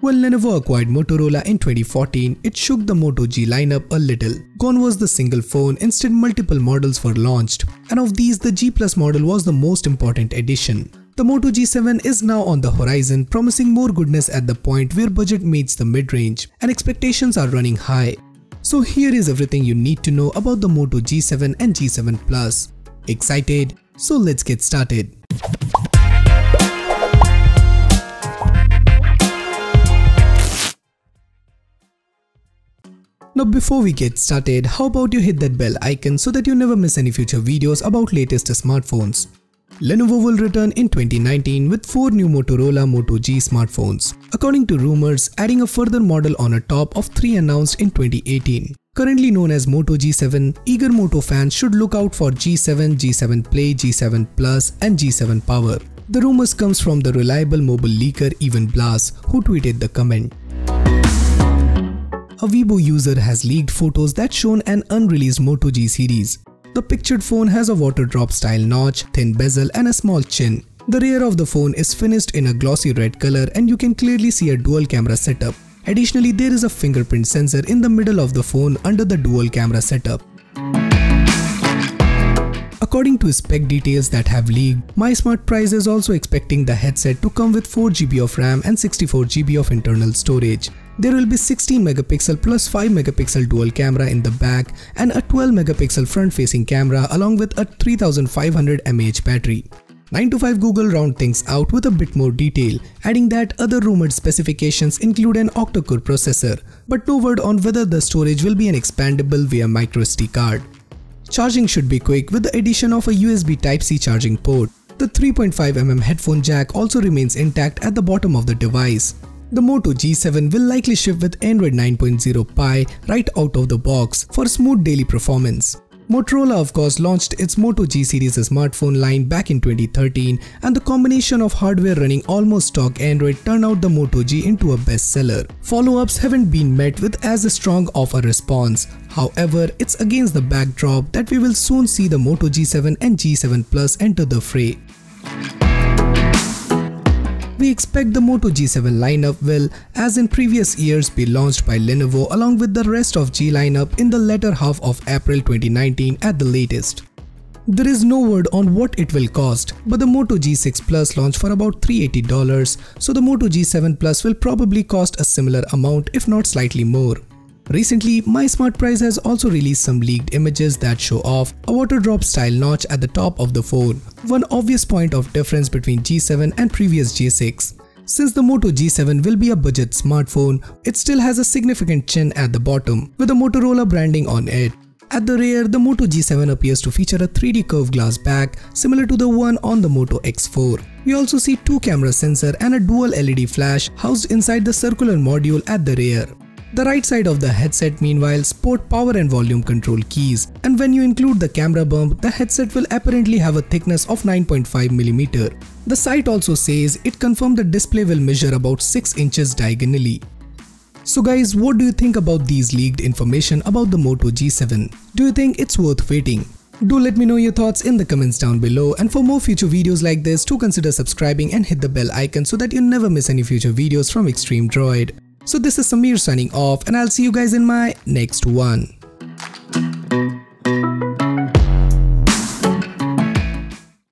When Lenovo acquired Motorola in 2014, it shook the Moto G lineup a little. Gone was the single phone, instead multiple models were launched, and of these the G Plus model was the most important addition. The Moto G7 is now on the horizon, promising more goodness at the point where budget meets the mid-range and expectations are running high. So here is everything you need to know about the Moto G7 and G7 Plus. Excited? So let's get started. Now before we get started, how about you hit that bell icon so that you never miss any future videos about latest smartphones. Lenovo will return in 2019 with 4 new Motorola Moto G smartphones, according to rumors, adding a further model on a top of 3 announced in 2018. Currently known as Moto G7, eager Moto fans should look out for G7, G7 Play, G7 Plus and G7 Power. The rumors comes from the reliable mobile leaker Evan Blass, who tweeted the comment. A Weibo user has leaked photos that shown an unreleased Moto G series. The pictured phone has a water drop style notch, thin bezel and a small chin. The rear of the phone is finished in a glossy red color and you can clearly see a dual camera setup. Additionally, there is a fingerprint sensor in the middle of the phone under the dual camera setup. According to spec details that have leaked, MySmartPrice is also expecting the headset to come with 4GB of RAM and 64GB of internal storage. There will be 16 megapixel plus 5 megapixel dual camera in the back and a 12 megapixel front facing camera along with a 3500 mAh battery. 9to5 Google round things out with a bit more detail, adding that other rumored specifications include an octa-core processor, but no word on whether the storage will be an expandable via microSD card. Charging should be quick with the addition of a USB Type-C charging port. The 3.5mm headphone jack also remains intact at the bottom of the device. The Moto G7 will likely ship with Android 9.0 Pie right out of the box for smooth daily performance. Motorola of course launched its Moto G series smartphone line back in 2013, and the combination of hardware running almost stock Android turned out the Moto G into a bestseller. Follow-ups haven't been met with as strong of a response. However, it's against the backdrop that we will soon see the Moto G7 and G7 Plus enter the fray. We expect the Moto G7 lineup will, as in previous years, be launched by Lenovo along with the rest of G lineup in the latter half of April 2019 at the latest. There is no word on what it will cost, but the Moto G6 Plus launched for about $380, so the Moto G7 Plus will probably cost a similar amount if not slightly more. Recently, MySmartPrice has also released some leaked images that show off a water drop style notch at the top of the phone, one obvious point of difference between G7 and previous G6. Since the Moto G7 will be a budget smartphone, it still has a significant chin at the bottom with the Motorola branding on it. At the rear, the Moto G7 appears to feature a 3D curved glass back similar to the one on the Moto X4. We also see 2 camera sensor and a dual LED flash housed inside the circular module at the rear. The right side of the headset meanwhile sport power and volume control keys, and when you include the camera bump, the headset will apparently have a thickness of 9.5mm. The site also says it confirmed the display will measure about 6 inches diagonally. So guys, what do you think about these leaked information about the Moto G7? Do you think it's worth waiting? Do let me know your thoughts in the comments down below, and for more future videos like this, do consider subscribing and hit the bell icon so that you never miss any future videos from Extreme Droid. So this is Samir signing off, and I'll see you guys in my next one.